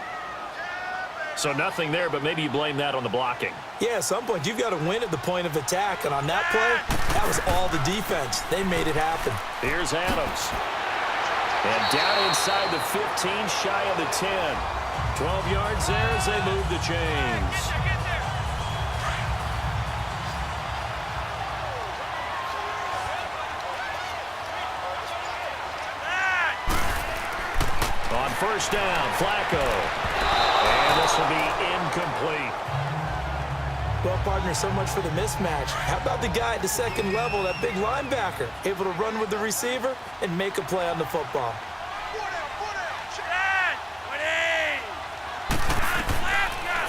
So nothing there, but maybe you blame that on the blocking. Yeah, at some point, you've got to win at the point of attack. And on that play, that was all the defense. They made it happen. Here's Adams. And down inside the 15, shy of the 10. 12 yards there as they move the chains. On first down, Flacco. And this will be incomplete. Well, partner, so much for the mismatch. How about the guy at the second level, that big linebacker, able to run with the receiver and make a play on the football?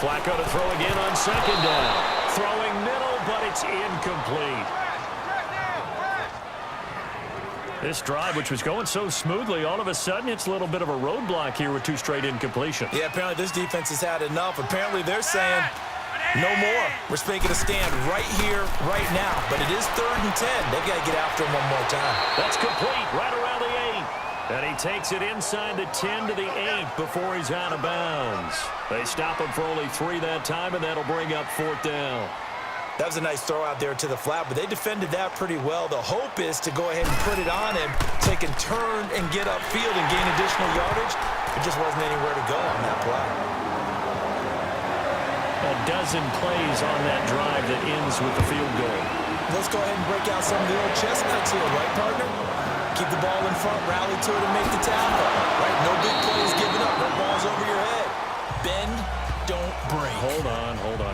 Flacco to throw again on second down. Throwing middle, but it's incomplete. This drive, which was going so smoothly, all of a sudden it's a little bit of a roadblock here with two straight incompletions. Yeah, apparently this defense has had enough. Apparently they're saying, no more. We're making a stand right here, right now. But it is 3rd and 10. They've got to get after him one more time. That's complete, right around the 8. And he takes it inside the 10 to the 8 before he's out of bounds. They stop him for only 3 that time, and that'll bring up 4th down. That was a nice throw out there to the flat, but they defended that pretty well. The hope is to go ahead and put it on him so he can turn and get upfield and gain additional yardage. It just wasn't anywhere to go on that play. A dozen plays on that drive that ends with the field goal. Let's go ahead and break out some of the old chestnuts here, right, partner? Keep the ball in front, rally to it, and make the tackle. Right? No big plays given up. No balls over your head. Bend, don't break. Hold on.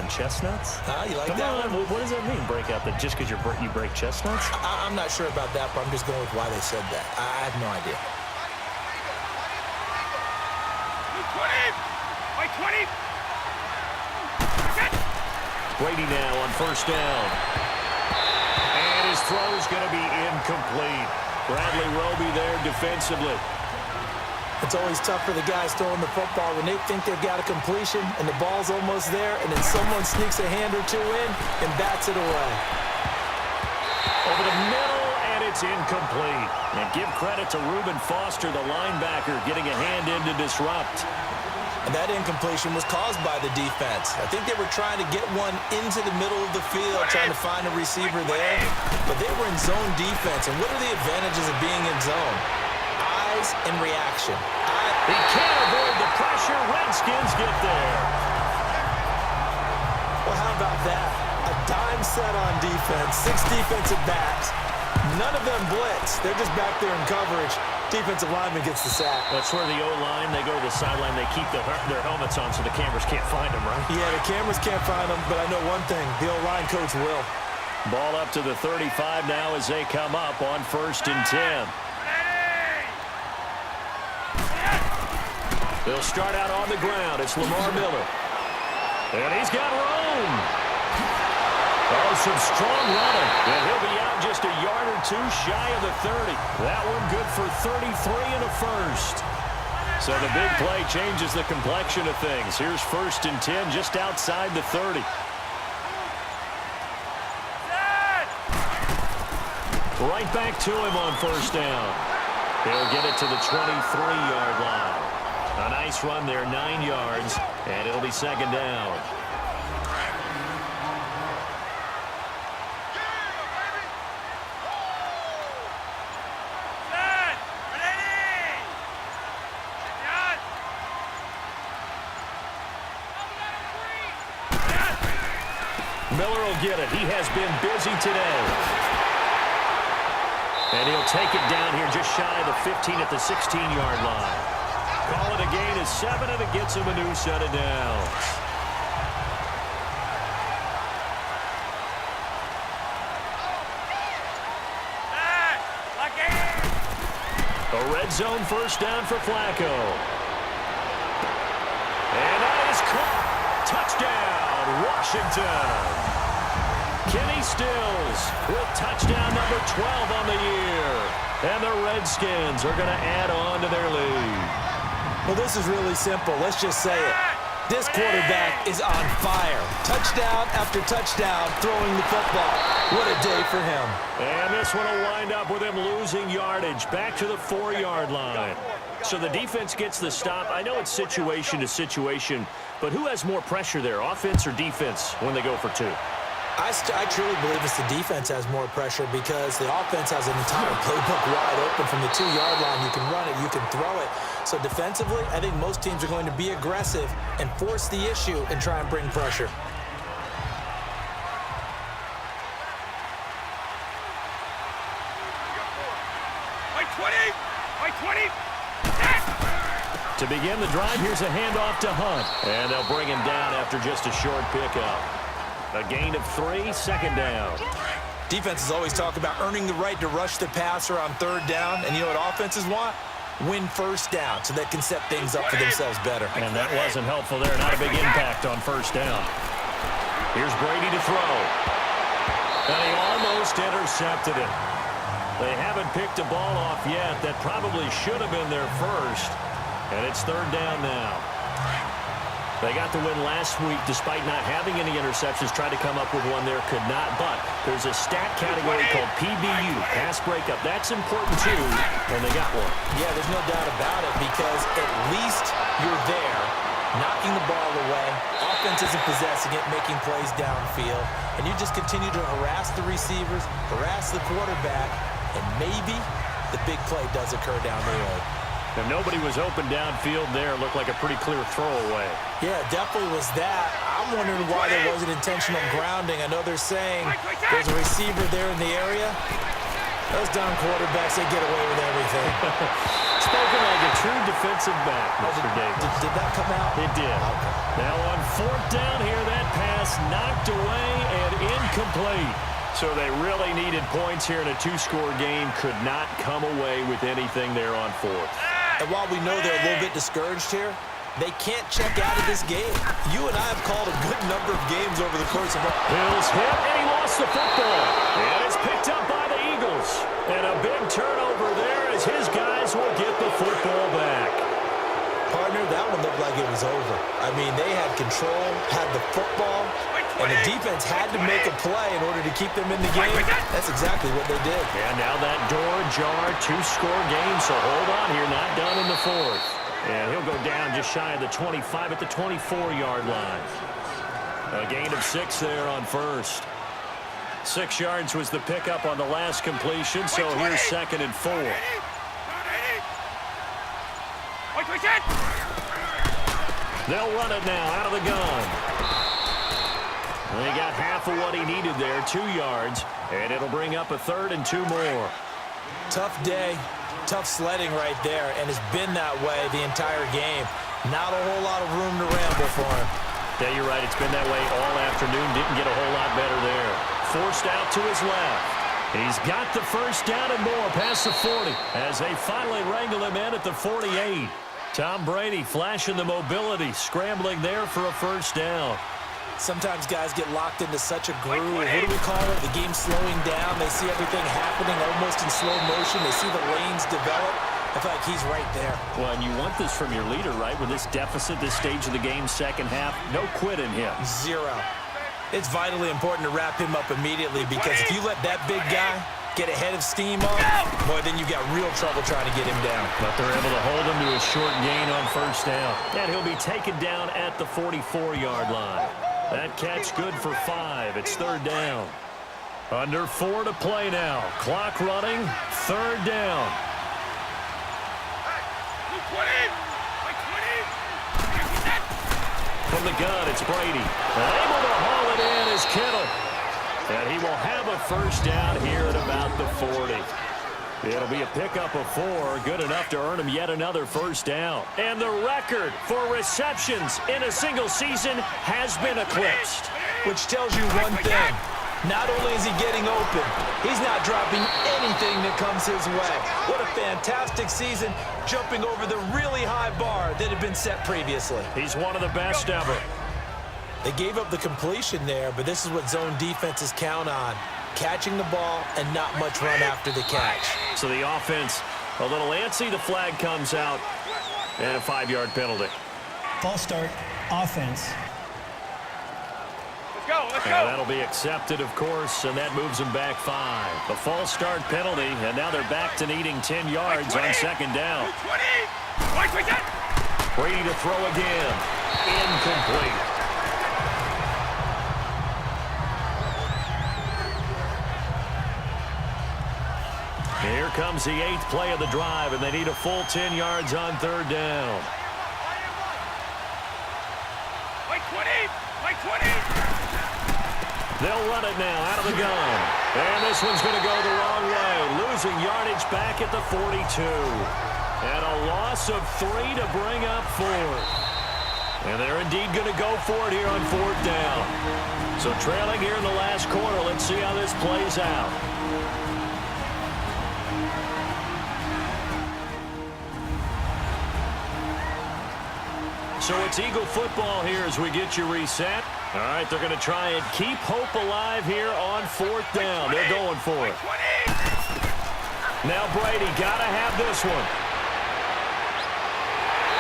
Chestnuts? You like Come that on. one? What does that mean, break out? That just because you break chestnuts? I'm not sure about that, but I'm just going with why they said that. I have no idea. 20! Brady now on first down. And his throw's going to be incomplete. Bradley Roby there defensively. It's always tough for the guys throwing the football when they think they've got a completion and the ball's almost there, and then someone sneaks a hand or two in and bats it away. Over the middle, and it's incomplete. And give credit to Reuben Foster, the linebacker, getting a hand in to disrupt. And that incompletion was caused by the defense. I think they were trying to get one into the middle of the field, trying to find a receiver there. But they were in zone defense. And what are the advantages of being in zone? Eyes and reaction. He can't avoid the pressure. Redskins get there. Well, how about that? A dime set on defense, 6 defensive backs. None of them blitz. They're just back there in coverage. Defensive lineman gets the sack. That's where the O-line, they go to the sideline, they keep their helmets on so the cameras can't find them, right? Yeah, the cameras can't find them, but I know one thing. The O-line coach will. Ball up to the 35 now as they come up on 1st and 10. They'll start out on the ground. It's Lamar Miller. And he's got room. Oh, some strong running. And he'll be out just a yard or two shy of the 30. That one good for 33 and a first. So the big play changes the complexion of things. Here's 1st and 10 just outside the 30. Right back to him on first down. He'll get it to the 23-yard line. A nice run there, 9 yards, and it'll be 2nd down. Miller will get it. He has been busy today. And he'll take it down here just shy of the 15 at the 16-yard line. Call it a gain of 7, and it gets him a new set of downs. A red zone first down for Flacco. And that is caught. Touchdown, Washington. Kenny Stills with touchdown number 12 on the year. And the Redskins are going to add on to their lead. Well, this is really simple. Let's just say it. This quarterback is on fire. Touchdown after touchdown, throwing the football. What a day for him. And this one will wind up with him losing yardage back to the 4-yard line. So the defense gets the stop. I know it's situation to situation, but who has more pressure there, offense or defense, when they go for 2? I truly believe it's the defense has more pressure because the offense has an entire playbook wide open from the 2-yard line. You can run it, you can throw it. So defensively, I think most teams are going to be aggressive and force the issue and try and bring pressure. Like 20! Like 20! To begin the drive, here's a handoff to Hunt. And they'll bring him down after just a short pickup. A gain of 3, second down. Defenses always talk about earning the right to rush the passer on 3rd down. And you know what offenses want? Win 1st down so they can set things up for themselves better. And that wasn't helpful there. Not a big impact on 1st down. Here's Brady to throw. And he almost intercepted it. They haven't picked a ball off yet. That probably should have been their first. And it's 3rd down now. They got the win last week despite not having any interceptions. Tried to come up with one there, could not. But there's a stat category called PBU, pass breakup. That's important too, and they got one. Yeah, there's no doubt about it because at least you're there, knocking the ball away. Offense isn't possessing it, making plays downfield. And you just continue to harass the receivers, harass the quarterback, and maybe the big play does occur down the road. And nobody was open downfield there. Looked like a pretty clear throwaway. Yeah, definitely was that. I'm wondering why there wasn't intentional grounding. I know they're saying there's a receiver there in the area. Those dumb quarterbacks, they get away with everything. Spoken like a true defensive back, Mr. Davis. Did that come out? It did. Okay. Now on 4th down here, that pass knocked away and incomplete. So they really needed points here in a 2-score game. Could not come away with anything there on 4th. And while we know they're a little bit discouraged here, they can't check out of this game. You and I have called a good number of games over the course of our... Bills hit, and he lost the football. And it's picked up by the Eagles. And a big turnover there as his guys will get the football back. Partner, that one looked like it was over. I mean, they had control, had the football, and the defense had to make a play in order to keep them in the game. That's exactly what they did. And now that door ajar, 2-score game, so hold on here, not done in the 4th. And he'll go down just shy of the 25 at the 24-yard line. A gain of 6 there on 1st. 6 yards was the pickup on the last completion, so here's 2nd and 4. They'll run it now out of the gun. They got half of what he needed there, 2 yards, and it'll bring up a 3rd and 2 more. Tough day, tough sledding right there, and it's been that way the entire game. Not a whole lot of room to ramble for him. Yeah, you're right. It's been that way all afternoon. Didn't get a whole lot better there. Forced out to his left. He's got the 1st down and more past the 40 as they finally wrangle him in at the 48. Tom Brady flashing the mobility, scrambling there for a 1st down. Sometimes guys get locked into such a groove. What do we call it? The game slowing down. They see everything happening almost in slow motion. They see the lanes develop. I feel like he's right there. Well, and you want this from your leader, right? With this deficit, this stage of the game, 2nd half, no quit in him. 0. It's vitally important to wrap him up immediately because if you let that big guy get a head of steam on, boy, then you've got real trouble trying to get him down. But they're able to hold him to a short gain on 1st down. And he'll be taken down at the 44-yard line. That catch good for 5. It's 3rd down. Under 4 to play now. Clock running. 3rd down. From the gun, it's Brady. Able to haul it in is Kittle. And he will have a 1st down here at about the 40. It'll be a pickup of 4, good enough to earn him yet another 1st down. And the record for receptions in a single season has been eclipsed. Which tells you one thing. Not only is he getting open, he's not dropping anything that comes his way. What a fantastic season, jumping over the really high bar that had been set previously. He's one of the best ever. They gave up the completion there, but this is what zone defenses count on. Catching the ball and not much run after the catch. So the offense a little antsy. The flag comes out and a 5-yard penalty. False start, offense. Let's go. And that'll be accepted, of course, and that moves them back 5. A false start penalty, and now they're back to needing 10 yards on second down. 20. Brady to throw again. Incomplete. Here comes the 8th play of the drive, and they need a full 10 yards on third down. 20. They'll run it now out of the gun. And this one's going to go the wrong way, losing yardage back at the 42. And a loss of 3 to bring up 4th. And they're indeed going to go for it here on 4th down. So trailing here in the last quarter, let's see how this plays out. So it's Eagle football here as we get you reset. All right, they're going to try and keep hope alive here on 4th down. They're going for it. Now Brady got to have this one.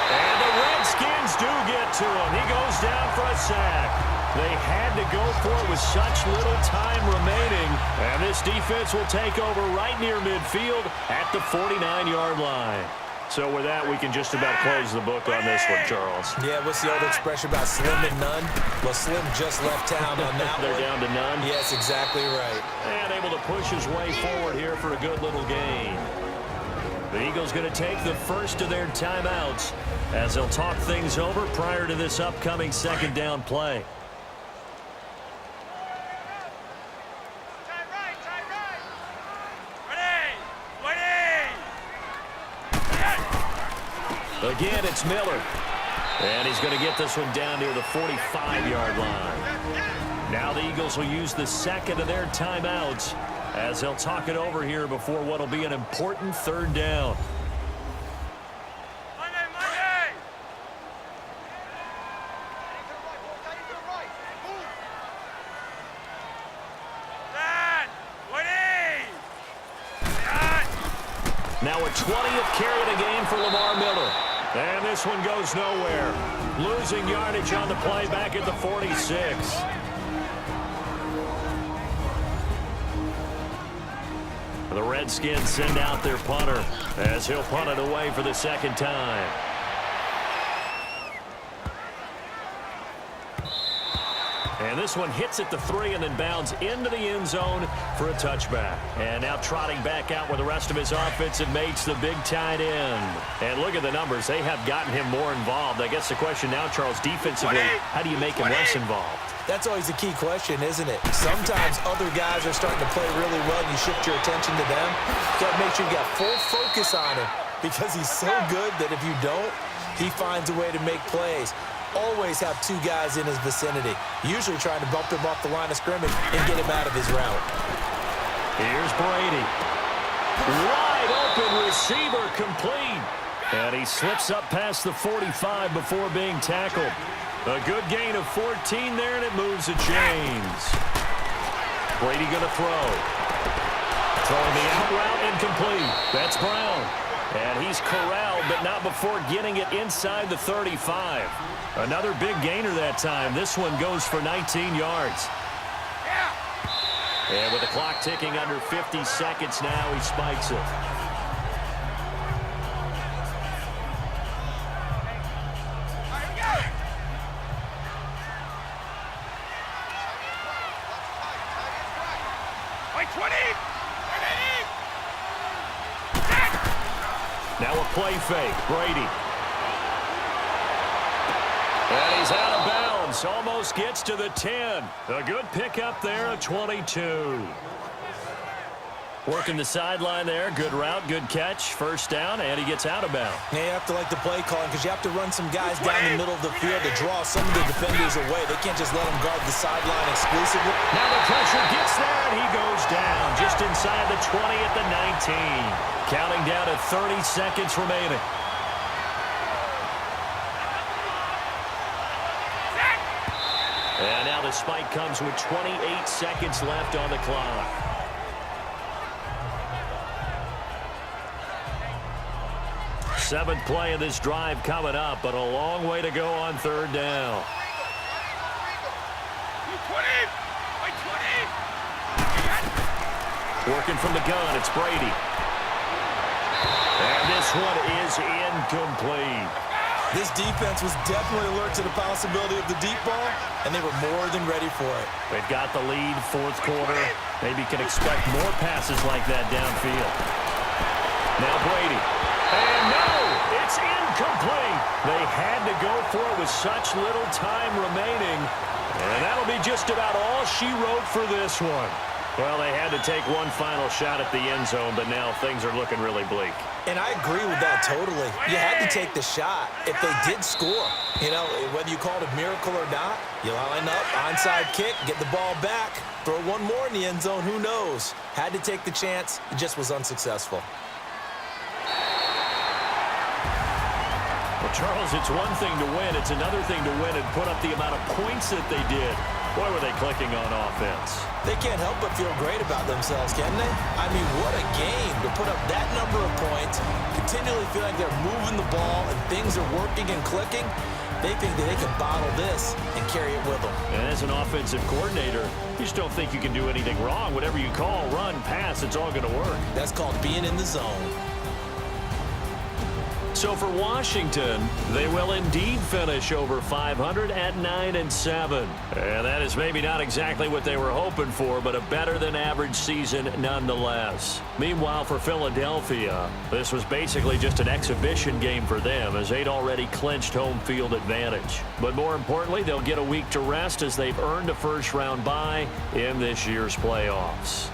And the Redskins do get to him. He goes down for a sack. They had to go for it with such little time remaining. And this defense will take over right near midfield at the 49-yard line. So with that, we can just about close the book on this one, Charles. Yeah, what's the old expression about slim and none? Well, Slim just left town on that They're one. down to none. Yes, exactly right. And able to push his way forward here for a good little gain. The Eagles going to take the first of their timeouts as they'll talk things over prior to this upcoming second down play. Again, it's Miller. And he's going to get this one down near the 45-yard line. Now the Eagles will use the second of their timeouts as they'll talk it over here before what will be an important third down. Now a 20th carry of the game for Lamar Miller. And this one goes nowhere. Losing yardage on the play back at the 46. The Redskins send out their punter as he'll punt it away for the second time. And this one hits at the 3 and then bounds into the end zone for a touchback. And now trotting back out with the rest of his offensive mates, the big tight end. And look at the numbers. They have gotten him more involved. I guess the question now, Charles, defensively, how do you make him less involved? That's always a key question, isn't it? Sometimes other guys are starting to play really well and you shift your attention to them. You got to make sure you got full focus on him because he's so good that if you don't, he finds a way to make plays. Always have 2 guys in his vicinity, usually trying to bump him off the line of scrimmage and get him out of his route. Here's Brady. Wide open receiver complete. And he slips up past the 45 before being tackled. A good gain of 14 there, and it moves the chains. Brady going to throw. Throwing the out route incomplete. That's Brown. And he's corralled, but not before getting it inside the 35. Another big gainer that time. This one goes for 19 yards. And with the clock ticking under 50 seconds now, he spikes it. Now a play fake. Brady. And he's out of bounds. Almost gets to the 10. A good pickup there, a 22. Working the sideline there. Good route, good catch. First down, and he gets out of bounds. Yeah, you have to like the play calling because you have to run some guys down the middle of the field to draw some of the defenders away. They can't just let them guard the sideline exclusively. Now the pressure gets there, and he goes down just inside the 20 at the 19. Counting down to 30 seconds remaining. And now the spike comes with 28 seconds left on the clock. 7th play of this drive coming up, but a long way to go on 3rd down. 20! Working from the gun, it's Brady. And this one is incomplete. This defense was definitely alert to the possibility of the deep ball, and they were more than ready for it. They've got the lead, 4th quarter. Maybe can expect more passes like that downfield. Now Brady. And no, it's incomplete. They had to go for it with such little time remaining. And that'll be just about all she wrote for this one. Well, they had to take one final shot at the end zone, but now things are looking really bleak. And I agree with that totally. You had to take the shot if they did score. You know, whether you call it a miracle or not, you line up, onside kick, get the ball back, throw one more in the end zone, who knows? Had to take the chance, it just was unsuccessful. Well, Charles, it's one thing to win. It's another thing to win and put up the amount of points that they did. Boy, were they clicking on offense. They can't help but feel great about themselves, can they? I mean, what a game to put up that number of points, continually feel like they're moving the ball and things are working and clicking. They think that they can bottle this and carry it with them. And as an offensive coordinator, you just don't think you can do anything wrong. Whatever you call, run, pass, it's all going to work. That's called being in the zone. So for Washington, they will indeed finish over 500 at 9-7. And that is maybe not exactly what they were hoping for, but a better than average season nonetheless. Meanwhile, for Philadelphia, this was basically just an exhibition game for them as they'd already clinched home field advantage. But more importantly, they'll get a week to rest as they've earned a first-round bye in this year's playoffs.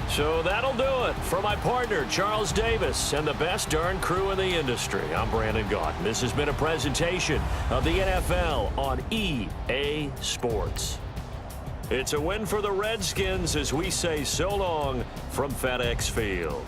So that'll do it. For my partner, Charles Davis, and the best darn crew in the industry, I'm Brandon Gaudin. This has been a presentation of the NFL on EA Sports. It's a win for the Redskins as we say so long from FedEx Field.